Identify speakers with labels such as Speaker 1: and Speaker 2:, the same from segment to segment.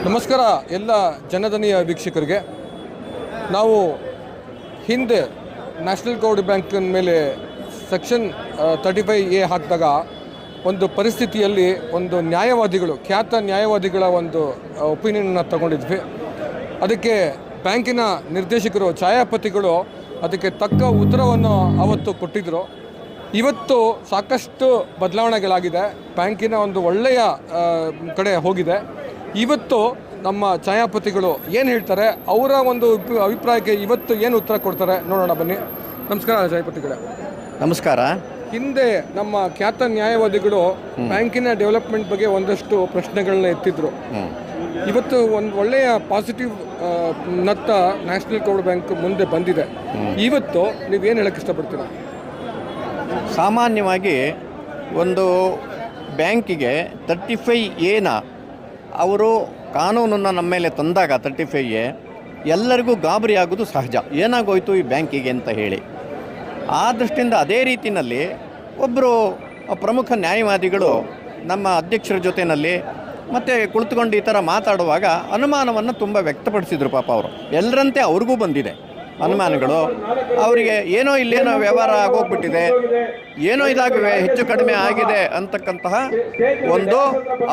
Speaker 1: ನಮಸ್ಕಾರ ಎಲ್ಲ ಜನಧನಿಯ ವೀಕ್ಷಕರಿಗೆ. ನಾವು ಹಿಂದೆ ನ್ಯಾಷನಲ್ ಕೋಆಪರೇಟಿವ್ ಬ್ಯಾಂಕಿನ ಮೇಲೆ ಸೆಕ್ಷನ್ 35A ಹಾಕಿದಾಗ ಒಂದು ಪರಿಸ್ಥಿತಿಯಲ್ಲಿ ಒಂದು ನ್ಯಾಯವಾದಿಗಳು, ಖ್ಯಾತ ನ್ಯಾಯವಾದಿಗಳ ಒಂದು ಒಪಿನಿಯನ್ನ ತಗೊಂಡಿದ್ವಿ. ಅದಕ್ಕೆ ಬ್ಯಾಂಕಿನ ನಿರ್ದೇಶಕರು, ಛಾಯಾಪತಿಗಳು ಅದಕ್ಕೆ ತಕ್ಕ ಉತ್ತರವನ್ನು ಅವತ್ತು ಕೊಟ್ಟಿದ್ದರು. ಇವತ್ತು ಸಾಕಷ್ಟು ಬದಲಾವಣೆಗಳಾಗಿದೆ, ಬ್ಯಾಂಕಿನ ಒಂದು ಒಳ್ಳೆಯ ಕಡೆ ಹೋಗಿದೆ. ಇವತ್ತು ನಮ್ಮ ಛಾಯಾಪತಿಗಳು ಏನು ಹೇಳ್ತಾರೆ, ಅವರ ಒಂದು ಅಭಿಪ್ರಾಯಕ್ಕೆ ಇವತ್ತು ಏನು ಉತ್ತರ ಕೊಡ್ತಾರೆ ನೋಡೋಣ ಬನ್ನಿ. ನಮಸ್ಕಾರ ಛಾಯಾಪತಿಗಳೇ.
Speaker 2: ನಮಸ್ಕಾರ.
Speaker 1: ಹಿಂದೆ ನಮ್ಮ ಖ್ಯಾತ ನ್ಯಾಯವಾದಿಗಳು ಬ್ಯಾಂಕಿನ ಡೆವಲಪ್ಮೆಂಟ್ ಬಗ್ಗೆ ಒಂದಷ್ಟು ಪ್ರಶ್ನೆಗಳನ್ನ ಎತ್ತಿದ್ರು. ಇವತ್ತು ಒಂದು ಒಳ್ಳೆಯ ಪಾಸಿಟಿವ್ ನತ್ತ ನ್ಯಾಷನಲ್ ಕೋಆಪರೇಟಿವ್ ಬ್ಯಾಂಕ್ ಮುಂದೆ ಬಂದಿದೆ. ಇವತ್ತು ನೀವೇನು ಹೇಳಕ್ಕೆ ಇಷ್ಟಪಡ್ತೀರಾ?
Speaker 2: ಸಾಮಾನ್ಯವಾಗಿ ಒಂದು ಬ್ಯಾಂಕಿಗೆ 35A ಅವರು ಕಾನೂನನ್ನು ನಮ್ಮ ಮೇಲೆ ತಂದಾಗ 35A ಎಲ್ಲರಿಗೂ ಗಾಬರಿ ಆಗೋದು ಸಹಜ. ಏನಾಗೋಯ್ತು ಈ ಬ್ಯಾಂಕಿಗೆ ಅಂತ ಹೇಳಿ. ಆ ದೃಷ್ಟಿಯಿಂದ ಅದೇ ರೀತಿಯಲ್ಲಿ ಒಬ್ಬರು ಪ್ರಮುಖ ನ್ಯಾಯವಾದಿಗಳು ನಮ್ಮ ಅಧ್ಯಕ್ಷರ ಜೊತೆಯಲ್ಲಿ ಮತ್ತು ಕುಳಿತುಕೊಂಡು ಈ ಥರ ಮಾತಾಡುವಾಗ ಅನುಮಾನವನ್ನು ತುಂಬ ವ್ಯಕ್ತಪಡಿಸಿದರು. ಪಾಪ ಅವರು ಎಲ್ಲರಂತೆ ಅವ್ರಿಗೂ ಬಂದಿದೆ ಅನುಮಾನಗಳು. ಅವರಿಗೆ ಏನೋ ಇಲ್ಲೇನೋ ವ್ಯವಹಾರ ಆಗೋಗ್ಬಿಟ್ಟಿದೆ, ಏನೋ ಇದಾಗಿವೆ, ಹೆಚ್ಚು ಕಡಿಮೆ ಆಗಿದೆ ಅಂತಕ್ಕಂತಹ ಒಂದು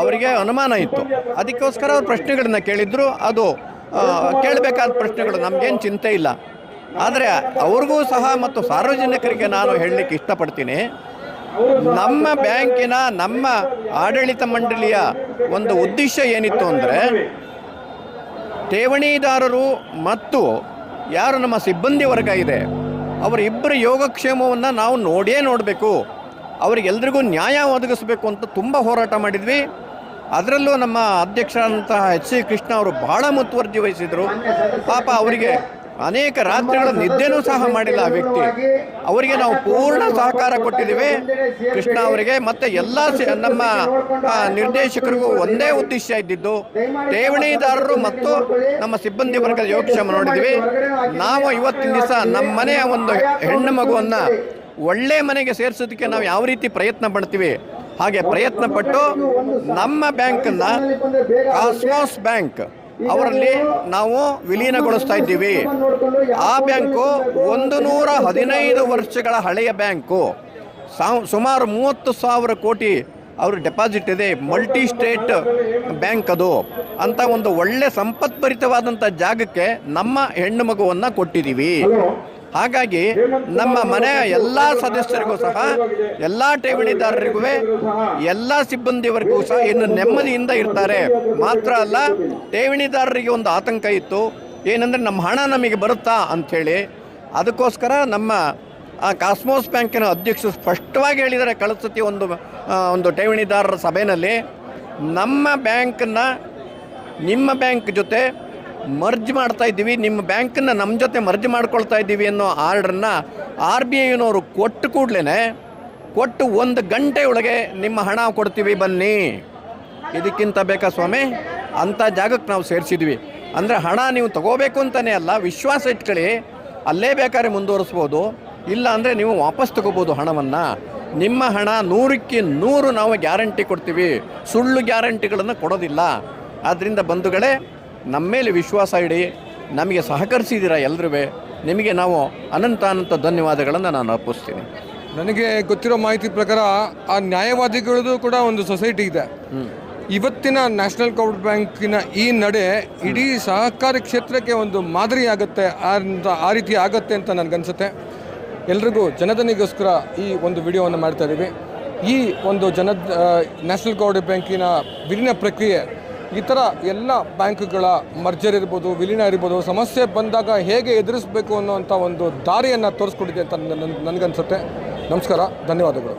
Speaker 2: ಅವರಿಗೆ ಅನುಮಾನ ಇತ್ತು. ಅದಕ್ಕೋಸ್ಕರ ಅವ್ರು ಪ್ರಶ್ನೆಗಳನ್ನ ಕೇಳಿದ್ರು. ಅದು ಕೇಳಬೇಕಾದ ಪ್ರಶ್ನೆಗಳು, ನಮಗೇನು ಚಿಂತೆ ಇಲ್ಲ. ಆದರೆ ಅವ್ರಿಗೂ ಸಹ ಮತ್ತು ಸಾರ್ವಜನಿಕರಿಗೆ ನಾನು ಹೇಳಲಿಕ್ಕೆ ಇಷ್ಟಪಡ್ತೀನಿ, ನಮ್ಮ ಬ್ಯಾಂಕಿನ, ನಮ್ಮ ಆಡಳಿತ ಮಂಡಳಿಯ ಒಂದು ಉದ್ದೇಶ ಏನಿತ್ತು ಅಂದರೆ, ಠೇವಣಿದಾರರು ಮತ್ತು ಯಾರು ನಮ್ಮ ಸಿಬ್ಬಂದಿ ವರ್ಗ ಇದೆ ಅವರಿಬ್ಬರ ಯೋಗಕ್ಷೇಮವನ್ನು ನಾವು ನೋಡಬೇಕು, ಅವರಿಗೆಲ್ರಿಗೂ ನ್ಯಾಯ ಒದಗಿಸಬೇಕು ಅಂತ ತುಂಬ ಹೋರಾಟ ಮಾಡಿದ್ವಿ. ಅದರಲ್ಲೂ ನಮ್ಮ ಅಧ್ಯಕ್ಷರಾದಂತಹ HC ಕೃಷ್ಣ ಅವರು ಬಹಳ ಮುತುವರ್ಜಿ ವಹಿಸಿದರು. ಪಾಪ ಅವರಿಗೆ ಅನೇಕ ರಾತ್ರಿಗಳ ನಿದ್ದೆನೂ ಸಹ ಮಾಡಿಲ್ಲ ಆ ವ್ಯಕ್ತಿ. ಅವರಿಗೆ ನಾವು ಪೂರ್ಣ ಸಹಕಾರ ಕೊಟ್ಟಿದ್ದೀವಿ, ಕೃಷ್ಣ ಅವರಿಗೆ. ಮತ್ತು ಎಲ್ಲ ನಮ್ಮ ನಿರ್ದೇಶಕರಿಗೂ ಒಂದೇ ಉದ್ದೇಶ ಇದ್ದಿದ್ದು, ಠೇವಣಿದಾರರು ಮತ್ತು ನಮ್ಮ ಸಿಬ್ಬಂದಿ ವರ್ಗದ ಯೋಗಕ್ಷೇಮ ನೋಡಿದ್ವಿ. ನಾವು ಇವತ್ತಿನ ದಿವಸ ನಮ್ಮ ಮನೆಯ ಒಂದು ಹೆಣ್ಣು ಮಗುವನ್ನು ಒಳ್ಳೆ ಮನೆಗೆ ಸೇರಿಸೋದಕ್ಕೆ ನಾವು ಯಾವ ರೀತಿ ಪ್ರಯತ್ನ ಪಡ್ತೀವಿ, ಹಾಗೆ ಪ್ರಯತ್ನ ಪಟ್ಟು ನಮ್ಮ ಬ್ಯಾಂಕನ್ನು ಕಾಸ್ಮೋಸ್ ಬ್ಯಾಂಕ್ ಅವರಲ್ಲಿ ನಾವು ವಿಲೀನಗೊಳಿಸ್ತಾ ಇದ್ದೀವಿ. ಆ ಬ್ಯಾಂಕು 115 ವರ್ಷಗಳ ಹಳೆಯ ಬ್ಯಾಂಕು. ಸುಮಾರು 30,000 ಕೋಟಿ ಅವರು ಡೆಪಾಸಿಟ್ ಇದೆ. ಮಲ್ಟಿ ಸ್ಟೇಟ್ ಬ್ಯಾಂಕ್ ಅದು. ಅಂತ ಒಂದು ಒಳ್ಳೆ ಸಂಪತ್ಭರಿತವಾದಂಥ ಜಾಗಕ್ಕೆ ನಮ್ಮ ಹೆಣ್ಣು ಮಗುವನ್ನು ಕೊಟ್ಟಿದ್ದೀವಿ. ಹಾಗಾಗಿ ನಮ್ಮ ಮನೆಯ ಎಲ್ಲ ಸದಸ್ಯರಿಗೂ ಸಹ, ಎಲ್ಲ ಠೇವಣಿದಾರರಿಗೂ, ಎಲ್ಲ ಸಿಬ್ಬಂದಿವರೆಗೂ ಸಹ ಇನ್ನು ನೆಮ್ಮದಿಯಿಂದ ಇರ್ತಾರೆ. ಮಾತ್ರ ಅಲ್ಲ, ಠೇವಣಿದಾರರಿಗೆ ಒಂದು ಆತಂಕ ಇತ್ತು, ಏನಂದರೆ ನಮ್ಮ ಹಣ ನಮಗೆ ಬರುತ್ತಾ ಅಂಥೇಳಿ. ಅದಕ್ಕೋಸ್ಕರ ನಮ್ಮ ಕಾಸ್ಮೋಸ್ ಬ್ಯಾಂಕಿನ ಅಧ್ಯಕ್ಷರು ಸ್ಪಷ್ಟವಾಗಿ ಹೇಳಿದ್ದಾರೆ ಕಳೆದ ಸತಿ ಒಂದು ಠೇವಣಿದಾರರ ಸಭೆಯಲ್ಲಿ, ನಮ್ಮ ಬ್ಯಾಂಕನ್ನು ನಿಮ್ಮ ಬ್ಯಾಂಕ್ ಜೊತೆ ಮರ್ಜ್ ಮಾಡ್ತಾ ಇದ್ದೀವಿ, ನಿಮ್ಮ ಬ್ಯಾಂಕನ್ನು ನಮ್ಮ ಜೊತೆ ಮರ್ಜ್ ಮಾಡ್ಕೊಳ್ತಾ ಇದ್ದೀವಿ ಅನ್ನೋ ಆರ್ಡ್ರನ್ನು RBIನವರು ಕೊಟ್ಟು ಕೂಡಲೇ, ಕೊಟ್ಟು 1 ಗಂಟೆ ಒಳಗೆ ನಿಮ್ಮ ಹಣ ಕೊಡ್ತೀವಿ ಬನ್ನಿ. ಇದಕ್ಕಿಂತ ಬೇಕಾ ಸ್ವಾಮಿ? ಅಂಥ ಜಾಗಕ್ಕೆ ನಾವು ಸೇರಿಸಿದ್ವಿ. ಅಂದರೆ ಹಣ ನೀವು ತಗೋಬೇಕು ಅಂತಲೇ ಅಲ್ಲ, ವಿಶ್ವಾಸ ಇಟ್ಕೊಳ್ಳಿ, ಅಲ್ಲೇ ಬೇಕಾದ್ರೆ ಮುಂದುವರಿಸ್ಬೋದು, ಇಲ್ಲ ಅಂದರೆ ನೀವು ವಾಪಸ್ ತಗೋಬೋದು ಹಣವನ್ನು. ನಿಮ್ಮ ಹಣ 100ಕ್ಕೆ 100 ನಾವು ಗ್ಯಾರಂಟಿ ಕೊಡ್ತೀವಿ, ಸುಳ್ಳು ಗ್ಯಾರಂಟಿಗಳನ್ನು ಕೊಡೋದಿಲ್ಲ. ಆದ್ದರಿಂದ ಬಂಧುಗಳೇ, ನಮ್ಮ ಮೇಲೆ ವಿಶ್ವಾಸ ಇಡಿ, ನಮಗೆ ಸಹಕರಿಸಿದ್ದೀರ ಎಲ್ಲರೂ. ನಿಮಗೆ ನಾವು ಅನಂತ ಧನ್ಯವಾದಗಳನ್ನು ನಾನು ಅರ್ಪಿಸ್ತೀನಿ.
Speaker 1: ನನಗೆ ಗೊತ್ತಿರೋ ಮಾಹಿತಿ ಪ್ರಕಾರ ಆ ನ್ಯಾಯವಾದಿಗಳದ್ದು ಕೂಡ ಒಂದು ಸೊಸೈಟಿ ಇದೆ. ಇವತ್ತಿನ ನ್ಯಾಷನಲ್ ಕೋಆಪರೇಟಿವ್ ಬ್ಯಾಂಕಿನ ಈ ನಡೆ ಇಡೀ ಸಹಕಾರಿ ಕ್ಷೇತ್ರಕ್ಕೆ ಒಂದು ಮಾದರಿ ಆಗುತ್ತೆ, ಆ ರೀತಿ ಆಗುತ್ತೆ ಅಂತ ನನಗನ್ಸುತ್ತೆ. ಎಲ್ರಿಗೂ ಜನಧನಿಗೋಸ್ಕರ ಈ ಒಂದು ವಿಡಿಯೋವನ್ನು ಮಾಡ್ತಾ ಇದ್ದೀವಿ. ಈ ಒಂದು ನ್ಯಾಷನಲ್ ಕೋಆಪರೇಟಿವ್ ಬ್ಯಾಂಕಿನ ವಿಲೀನ ಪ್ರಕ್ರಿಯೆ ಈ ಥರ ಎಲ್ಲ ಬ್ಯಾಂಕ್ಗಳ ಮರ್ಜರ್ ಇರ್ಬೋದು, ವಿಲೀನ ಇರ್ಬೋದು, ಸಮಸ್ಯೆ ಬಂದಾಗ ಹೇಗೆ ಎದುರಿಸಬೇಕು ಅನ್ನೋವಂಥ ಒಂದು ದಾರಿಯನ್ನು ತೋರಿಸ್ಕೊಟ್ಟಿದೆ ಅಂತ ನನಗನ್ಸುತ್ತೆ. ನಮಸ್ಕಾರ, ಧನ್ಯವಾದಗಳು.